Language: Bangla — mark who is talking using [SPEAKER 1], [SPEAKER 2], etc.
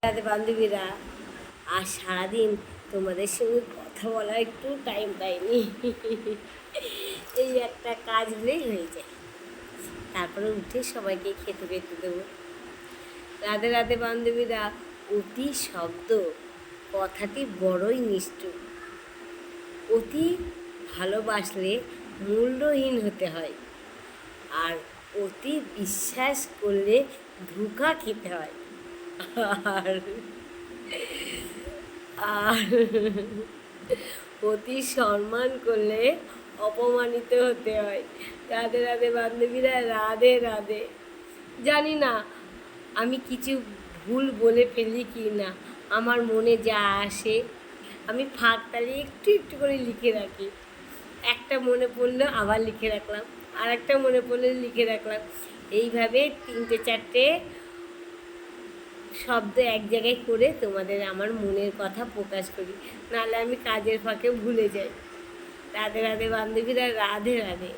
[SPEAKER 1] রাধে বান্ধবীরা, আর সারাদিন তোমাদের সঙ্গে কথা বলার একটু টাইম পাইনি। এই একটা কাজ হলেই হয়ে যায়, তারপরে উঠে সবাইকে খেতে পেতে দেবো। রাধে রাধে বান্ধবীরা, অতি শব্দ কথাটি বড়ই নিষ্ঠুর। অতি ভালোবাসলে মূল্যহীন হতে হয়, আর অতি বিশ্বাস করলে ধোঁকা খেতে হয়। আর আর অতি সম্মান করলে অপমানিত হতে হয়। রাধে রাধে বান্ধবীরা, রাধে রাধে। জানি না আমি কিছু ভুল বলে ফেলি কি না, আমার মনে যা আসে আমি ফাঁক তালে একটু একটু করে লিখে রাখি। একটা মনে পড়লো আবার লিখে রাখলাম, আর একটা মনে পড়লে লিখে রাখলাম। এইভাবে 3-4টে শব্দ এক জায়গায় করে তোমাদের আমার মনের কথা প্রকাশ করি, নাহলে আমি কাজের ফাঁকে ভুলে যাই। রাধে রাধে বান্ধবীরা, রাধে রাধে।